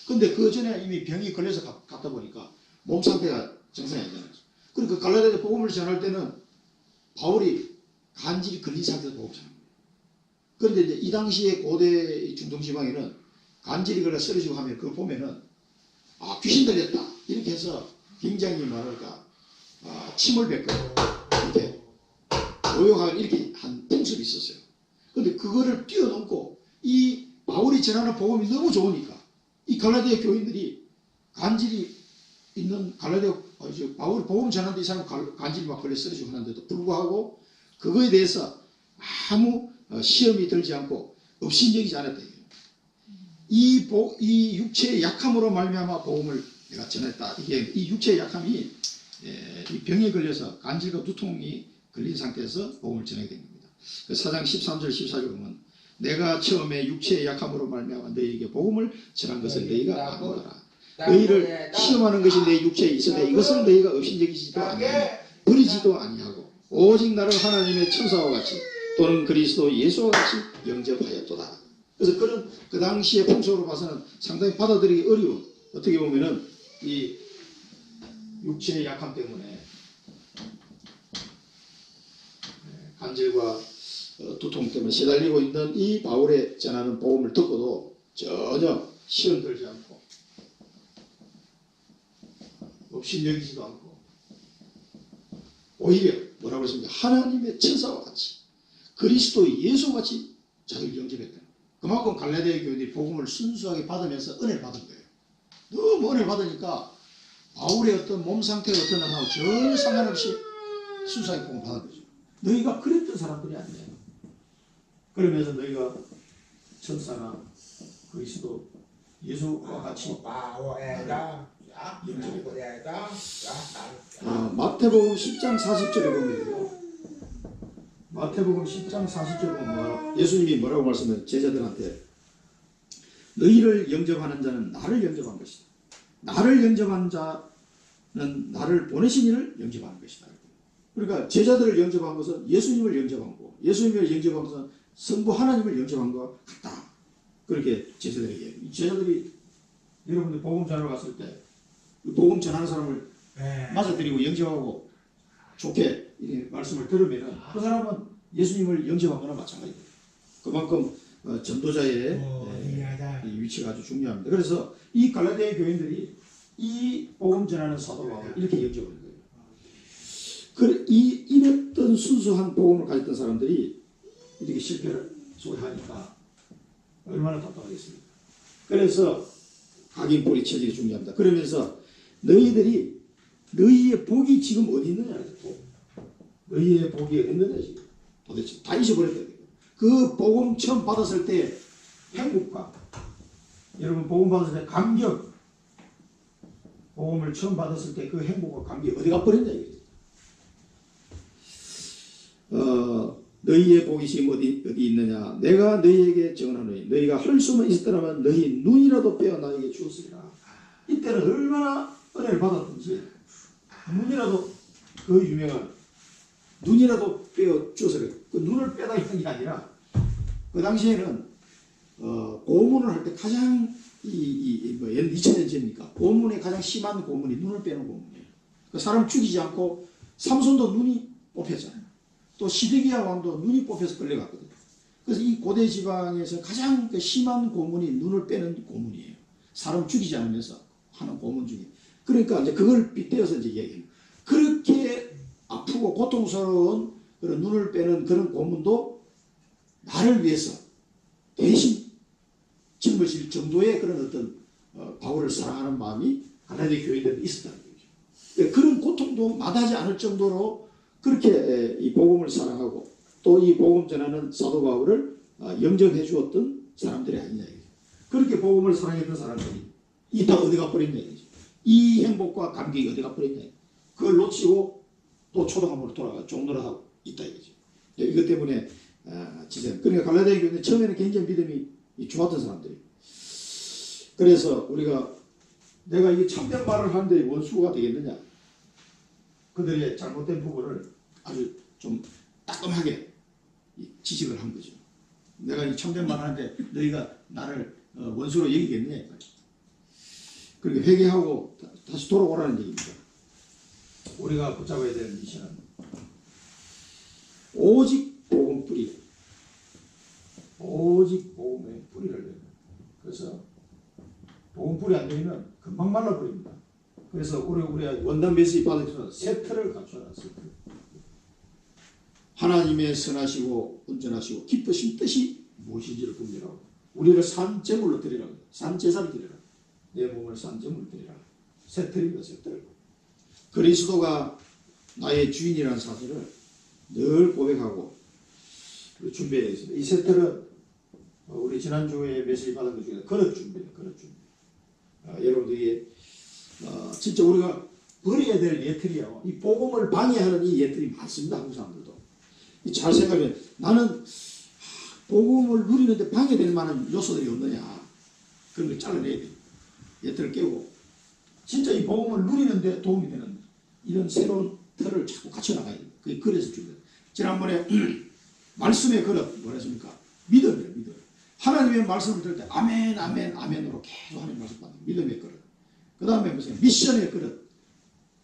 근데 그 전에 이미 병이 걸려서 갔다 보니까 몸 상태가 정상이 아니잖아요. 그러니까 갈라디아 복음을 전할 때는 바울이 간질이 걸린 상태에서 복음을 전합니다. 그런데 이제 이 당시에 고대 중동지방에는 간질이 걸려 쓰러지고 하면 그거 보면은 아 귀신 들렸다. 이렇게 해서 굉장히 뭐랄까 침을 뱉거든. 이렇게 모욕하고 이렇게 한 풍습이 있었어요. 근데 그거를 뛰어넘고 이 바울이 전하는 복음이 너무 좋으니까 이 갈라디아 교인들이 간질이 있는 갈라디아 바울이 복음 전하는데 이 사람 간질이 막 걸려 쓰러지고 하는데도 불구하고 그거에 대해서 아무 시험이 들지 않고 업신여기지 않았다. 이 육체의 약함으로 말미암아 복음을 내가 전했다. 이게 이 육체의 약함이 이 병에 걸려서 간질과 두통이 걸린 상태에서 복음을 전하게 된 겁니다. 그 4장 13절 14절 보면 내가 처음에 육체의 약함으로 말미암아 너희에게 복음을 전한 것을 너희가 아노라. 너희를 시험하는 것이 내 육체에 있으되 이것을 너희가 업신여기지도 아니하며 버리지도 아니하고 오직 나를 하나님의 천사와 같이 또는 그리스도 예수와 같이 영접하였도다. 그래서 그런 그 당시의 풍속으로 봐서는 상당히 받아들이기 어려운, 어떻게 보면은 이 육체의 약함 때문에 간질과 두통 때문에 시달리고 있는 이 바울의 전하는 복음을 듣고도 전혀 시험 들지 않고 업신여기지도 않고 오히려 뭐라고 했습니까? 하나님의 천사와 같이 그리스도 예수와 같이 자기를 영접했다. 그만큼 갈라디아 교인들이 복음을 순수하게 받으면서 은혜를 받은 거예요. 너무 은혜를 받으니까 바울의 어떤 몸 상태가 어떤 것하고 전혀 상관없이 순수하게 복음을 받은 거죠. 너희가 그랬던 사람들이 아니에요. 그러면서 너희가 천사나 그리스도 예수와 같이 영접했다. 마태복음 10장 40절에 보면 마태복음 10장 40절에 보면 예수님이 뭐라고 말씀해요? 제자들한테 너희를 영접하는 자는 나를 영접한 것이다. 나를 영접한 자는 나를 보내신 이를 영접하는 것이다. 그러니까 제자들을 영접한 것은 예수님을 영접한 거고 예수님을 영접한 것은 성부 하나님을 영접한 것 같다. 그렇게 제자들에게 제자들이 여러분들 복음 전하러 갔을 때 복음 전하는 사람을 맞아들이고 영접하고 좋게 이렇게 말씀을 들으면 그 사람은 예수님을 영접한 거나 마찬가지입니다. 그만큼 전도자의 이 위치가 아주 중요합니다. 그래서 이 갈라디아 교인들이 이 복음 전하는 사도 바울을 이렇게 영접하는 거예요. 이랬던 순수한 복음을 가졌던 사람들이 이렇게 실패를 소리하니까 얼마나 답답하겠습니까? 그래서 각인 뿌리 체질이 중요합니다. 그러면서 너희들이 너희의 복이 지금 어디 있느냐? 너희의 복이 어디 있느냐? 지금 도대체 다 잊어버렸다. 그 복음 처음 받았을 때 행복과 여러분 복음 받았을 때 감격, 복음을 처음 받았을 때 그 행복과 감격이 어디 가버렸냐? 너희의 복이 지금 어디 있느냐? 내가 너희에게 증언하노니 너희가 할 수만 있었더라면 너희 눈이라도 빼어 나에게 주었으리라. 이때는 얼마나 은혜를 받았든지 눈이라도 그 유명한 눈이라도 빼어 주어서 그 눈을 빼다 했던 게 아니라 그 당시에는 고문을 할 때 가장 2000년 전이니까 고문에 가장 심한 고문이 눈을 빼는 고문이에요. 그 사람 죽이지 않고 삼손도 눈이 뽑혔잖아요. 또 시드기야 왕도 눈이 뽑혀서 끌려갔거든요. 그래서 이 고대 지방에서 가장 심한 고문이 눈을 빼는 고문이에요. 사람 죽이지 않으면서 하는 고문 중에. 그러니까 이제 그걸 빗대어서 이제 얘기해요. 그렇게 아프고 고통스러운 그런 눈을 빼는 그런 고문도 나를 위해서 대신 짊어질 정도의 그런 어떤 바울을 사랑하는 마음이 갈라디아 교인들은 있었다는 거죠. 그런 고통도 마다하지 않을 정도로 그렇게 이 복음을 사랑하고 또 이 복음 전하는 사도 바울을 영접해 주었던 사람들이 아니냐. 그렇게 복음을 사랑했던 사람들이 다 어디 가버렸냐. 이 행복과 감격이 어디 가버렸냐. 그걸 놓치고 또 초등학교로 돌아가 종로를 하고 있다 이거죠. 이것 때문에 진짜 그러니까 갈라디아 교회는 처음에는 굉장히 믿음이 좋았던 사람들이. 그래서 우리가 내가 이 참된 말을 하는데 원수가 되겠느냐. 그들의 잘못된 부분을 아주 좀 따끔하게 지적을 한 거죠. 내가 이 참된 말을 하는데 너희가 나를 원수로 여기겠느냐. 그렇게 회개하고 다시 돌아오라는 얘기입니다. 우리가 붙잡아야 되는 미션은 오직 복음 뿌리, 오직 복음의 뿌리를 내는. 그래서 복음 뿌리 안 되면 금방 말라버립니다. 그래서 우리 원단 메시지 받을 때는 세트를 갖춰라. 세트. 하나님의 선하시고 온전하시고 기쁘신 뜻이 무엇인지를 분별하고 우리를 산제물로 드리라고. 산제사를 드리라. 내 몸을 산제물로 드리라. 세트입니다. 세트. 그리스도가 나의 주인이라는 사실을 늘 고백하고 준비해야 있습니다. 이 세트는 우리 지난주에 메시지 받은 것 중에 그릇 준비입니다. 그릇 준비. 여러분들이 진짜 우리가 버려야 될 예틀이요. 이 복음을 방해하는 이 예틀이 많습니다. 한국 사람들도. 잘 생각하면 나는 복음을 누리는데 방해될 만한 요소들이 없느냐. 그런 걸 잘라내야 돼요. 예틀을 깨고 진짜 이 복음을 누리는데 도움이 되는 이런 새로운 틀을 자꾸 갖춰나가야 돼요. 그게 그릇을 준비해요. 지난번에 말씀의 그릇 뭐라 했습니까? 믿음이에요. 믿음. 하나님의 말씀을 들을 때 아멘 아멘 아멘으로 계속 하나님 말씀 받는 믿음의 그릇. 그 다음에 무슨 미션의 그릇.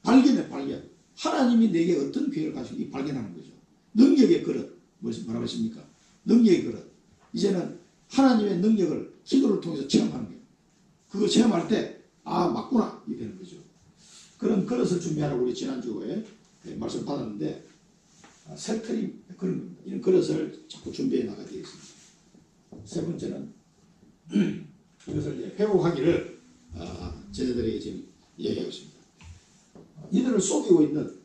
발견의 발견. 하나님이 내게 어떤 기회를 가지고 이 발견하는 거죠. 능력의 그릇. 뭐라고 했습니까? 능력의 그릇. 이제는 하나님의 능력을 기도를 통해서 체험하는 거예요. 그거 체험할 때 아 맞구나 이렇게 되는 거죠. 그런 그릇을 준비하라고 우리 지난주에 말씀 받았는데 세트리 그런 겁니다. 이런 그릇을 자꾸 준비해 나가야 되겠습니다. 세 번째는 이것을 이제 회복하기를 제자들에게 지금 이야기하고 있습니다. 이들을 속이고 있는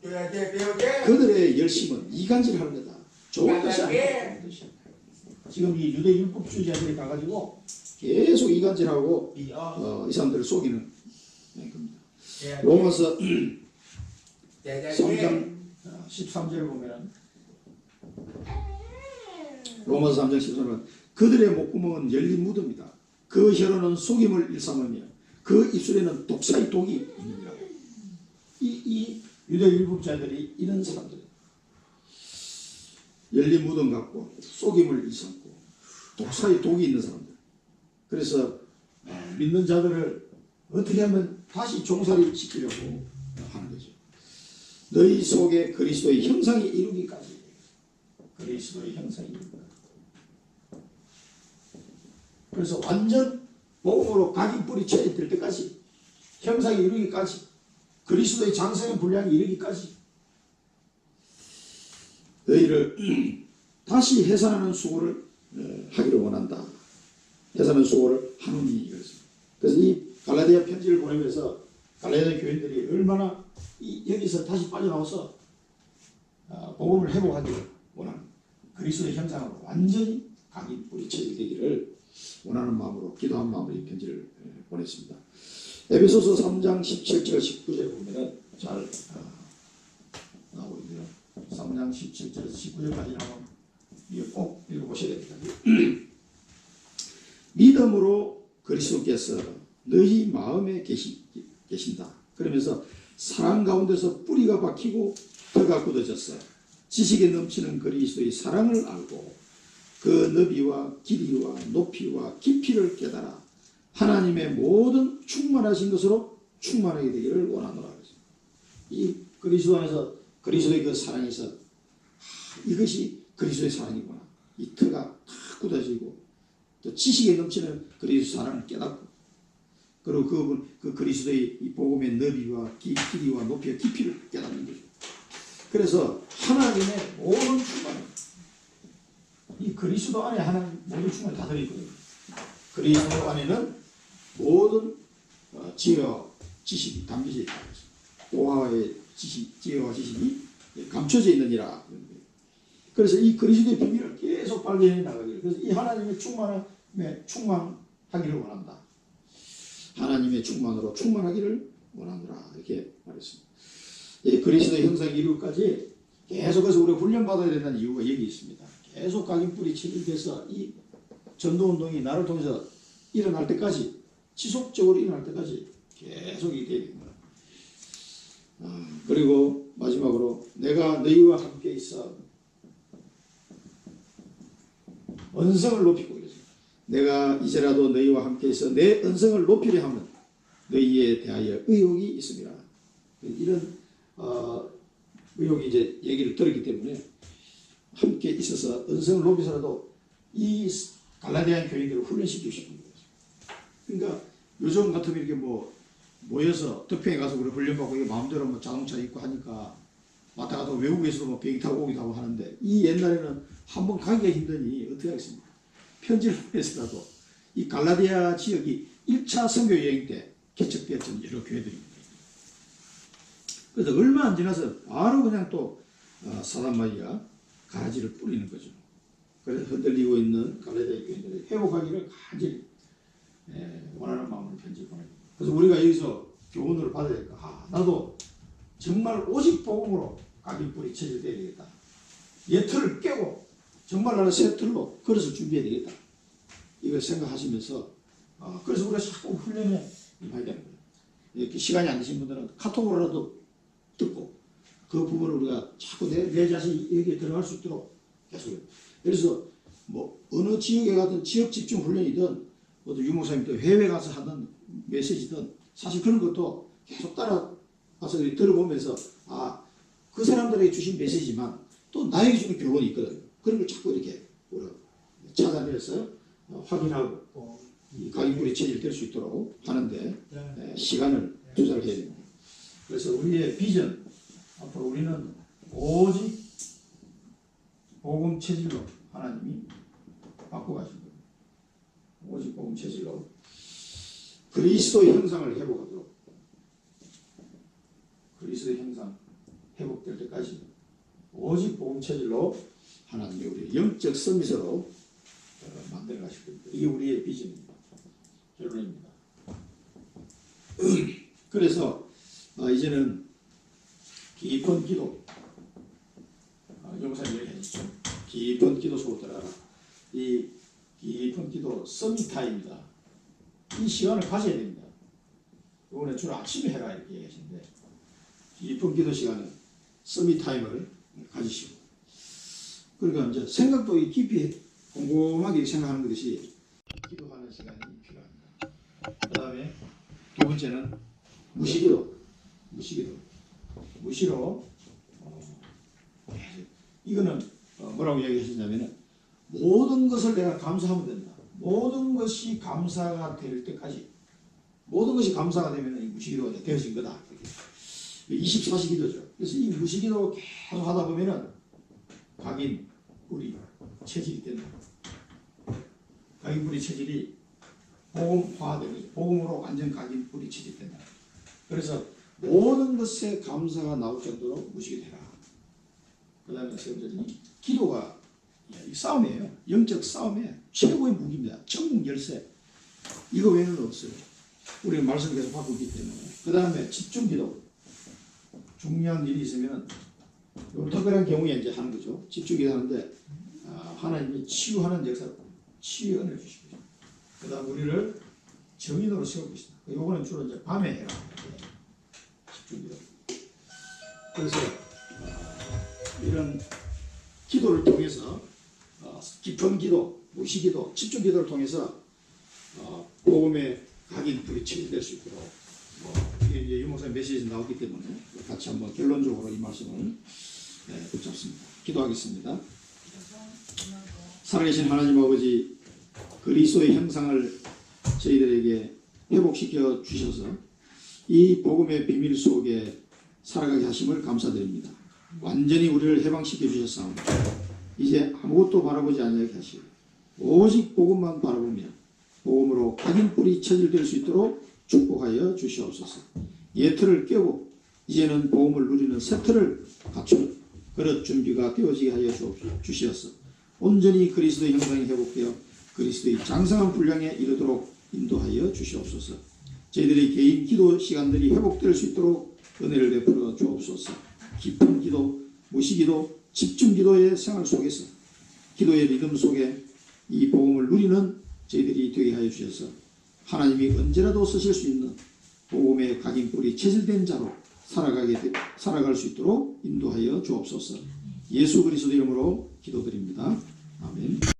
그들의 열심은 이간질하는 거다. 좋은 것이 아니다. 좋은 것이. 지금 이 유대 율법주의자들이 가가지고 계속 이간질하고 이 사람들을 속이는 겁니다. 로마서 3장 13절을 보면 로마서 3장 13절은 그들의 목구멍은 열린 무덤이다. 그 혀로는 속임을 일삼으며 그 입술에는 독사의 독이 있느니라. 이 유대 율법자들이 이런 사람들 열린 무덤 같고 속임을 일삼고 독사의 독이 있는 사람들. 그래서 믿는 자들을 어떻게 하면 다시 종살이 시키려고 하는 거죠. 너희 속에 그리스도의 형상이 이루기까지. 그리스도의 형상이 이루기까지. 그래서 완전 복음으로 각인 뿌리 쳐질 때까지 형상이 이루기까지 그리스도의 장성의 분량이 이루기까지 너희를 다시 해산하는 수고를 하기를 원한다. 해산하는 수고를 하느니 이것입니다. 그래서 이 갈라디아 편지를 보내면서 갈라디아 교인들이 얼마나 여기서 다시 빠져나와서 복음을 회복하기를 원하는 그리스도의 형상으로 완전히 각인 뿌리 쳐질 되기를 원하는 마음으로 기도한 마음으로 이 편지를 보냈습니다. 에베소서 3장 17절 19절 보면 잘 나오고 있네요. 3장 17절에서 19절까지 나오면 이거 꼭 읽어보셔야 됩니다. 믿음으로 그리스도께서 너희 마음에 계신다. 그러면서 사랑 가운데서 뿌리가 박히고 터가 굳어졌어. 지식에 넘치는 그리스도의 사랑을 알고 그 너비와 길이와 높이와 깊이를 깨달아 하나님의 모든 충만하신 것으로 충만하게 되기를 원하노라. 이 그리스도 안에서 그리스도의 그 사랑이 있어. 이것이 그리스도의 사랑이구나. 이 터가 다 굳어지고 또 지식에 넘치는 그리스도 사랑을 깨닫고 그리고 그 그리스도의 이 복음의 너비와 길이와 높이와 깊이를 깨닫는 거죠. 그래서 하나님의 모든 충만, 이 그리스도 안에 하나님 모든 충만이 다 들어있거든요. 그리스도 안에는 모든 지혜와 지식이 담겨져 있다. 오화의 지혜와 지식이 감춰져 있느니라. 그래서 이 그리스도의 비밀을 계속 발견해 나가기를. 그래서 이 하나님의 충만하기를 원한다. 하나님의 충만으로 충만하기를 원하노라. 이렇게 말했습니다. 이 그리스도의 형상 이루기까지 계속해서 우리가 훈련받아야 된다는 이유가 여기 있습니다. 계속 각인 뿌리 치료돼서 이 전도운동이 나를 통해서 일어날 때까지 지속적으로 일어날 때까지 계속 이게 됩니다. 그리고 마지막으로 내가 너희와 함께 있어 언성을 높이고 이러죠. 내가 이제라도 너희와 함께 있어 내 언성을 높이려 하면 너희에 대하여 의혹이 있습니다. 이런 의혹이 이제 얘기를 들었기 때문에 함께 있어서 언성을 높여서라도 이 갈라디아 교인들을 훈련시키고 싶은 거죠. 그러니까 요즘 같으면 이렇게 뭐 모여서 덕평에 가서 우리 훈련받고 이게 마음대로 뭐 자동차 입고 하니까 왔다 갔다 외국에서도 뭐 비행기 타고 오기도 하고 하는데 이 옛날에는 한번 가기가 힘드니 어떻게 하겠습니까? 편지를 보내서라도 이 갈라디아 지역이 1차 선교 여행 때 개척되었던 여러 교회들입니다. 그래서 얼마 안 지나서 바로 그냥 또 사단마귀가 가지를 뿌리는 거죠. 그래서 흔들리고 있는 갈라디아 교회들을 회복하기를 간절히 원하는 마음으로 편지를 보내고, 그래서 우리가 여기서 교훈을 받아야 될까? 나도 정말 오직 복음으로 각인 뿌리 체질돼야 되겠다. 예틀을 깨고 정말 나는 새 틀로 그릇을 준비해야 되겠다. 이걸 생각하시면서 그래서 우리가 자꾸 훈련에 임해야 되는 거예요. 이렇게 시간이 안 되신 분들은 카톡으로라도 듣고 그 부분을 우리가 자꾸 내 자신이 여기에 들어갈 수 있도록 계속. 그래서 뭐 어느 지역에 가든 지역 집중 훈련이든 뭐 유목사님도 해외 가서 하는 메시지든 사실 그런 것도 계속 따라가서 들어보면서 그 사람들에게 주신 메시지만 또 나에게 주는 교훈이 있거든요. 그런 걸 자꾸 이렇게 우리가 찾아내서 확인하고 이 각인뿌리 체질 될 수 있도록 하는데 시간을 투자를 해야 됩니다. 그래서 우리의 비전, 앞으로 우리는 오직 복음 체질로 하나님이 바꿔가신 거예요. 오직 복음 체질로 그리스도의 형상을 회복하도록, 그리스도의 형상 회복될 때까지 오직 복음 체질로 하나님이 우리 영적 서밋으로 만들어 가실 겁니다. 이게 우리의 비전입니다. 결론입니다. 그래서 이제는 깊은 기도, 영상이 얘기하셨죠. 깊은 기도 속으로 들어가라. 이 깊은 기도 서밋타임이다. 이 시간을 가져야 됩니다. 이번에 주로 아침에 해라 이렇게 얘기하시는데, 깊은 기도 시간은 서밋타임을 가지시고, 그러니까 이제 생각도 깊이 곰곰하게 생각하는 것이 기도하는 시간이 필요합니다. 그 다음에 두 번째는 무시기도. 무시로 이거는 뭐라고 이야기하셨냐면은 모든 것을 내가 감사하면 된다. 모든 것이 감사가 될 때까지, 모든 것이 감사가 되면 무시기도가 되어진 거다. 24시 기도죠. 그래서 이 무시기도 계속 하다 보면은 각인 뿌리 체질이 된다. 각인 뿌리 체질이 복음화되는 거죠. 복음으로 완전 각인 뿌리 체질이 된다. 그래서 모든 것에 감사가 나올 정도로 무시기도해라. 그 다음에 세 번째는 기도가 이 싸움이에요. 영적 싸움의 최고의 무기입니다. 전국 열쇠. 이거 외에는 없어요. 우리가 말씀을 계속 받고 있기 때문에. 그 다음에 집중기도. 중요한 일이 있으면 특별한 경우에 이제 하는 거죠. 집중기도 하는데 하나님이 치유하는 역사, 치유의 은혜를 주시고, 그 다음 우리를 정인으로 세우고 있습니다. 요거는 주로 이제 밤에 해라. 집중기도. 그래서 이런 기도를 통해서 깊은 기도, 무시기도, 집중기도를 통해서 복음의 각인 뿌리 체질될 수 있도록 이게 이제 유목사님 메시지 나오기 때문에 같이 한번 결론적으로 이 말씀을 붙잡습니다. 기도하겠습니다. 살아계신 하나님 아버지, 그리스도의 형상을 저희들에게 회복시켜 주셔서 이 복음의 비밀 속에 살아가게 하심을 감사드립니다. 완전히 우리를 해방시켜 주셨사오니 이제 아무것도 바라보지 않게 하시고 오직 복음만 바라보며 복음으로 각인 뿌리 체질될 수 있도록 축복하여 주시옵소서. 예틀을 깨고 이제는 복음을 누리는 새 틀을 갖추는 그릇 준비가 되어지게 하여 주시옵소서. 온전히 그리스도의 형상이 회복되어 그리스도의 장성한 분량에 이르도록 인도하여 주시옵소서. 저희들의 개인 기도 시간들이 회복될 수 있도록 은혜를 베풀어 주옵소서. 깊은 기도, 무시기도, 집중기도의 생활 속에서 기도의 리듬 속에 이 복음을 누리는 저희들이 되게 하여 주셔서 하나님이 언제라도 쓰실 수 있는 복음의 각인 뿌리 체질된 자로 살아갈 수 있도록 인도하여 주옵소서. 예수 그리스도 이름으로 기도드립니다. 아멘.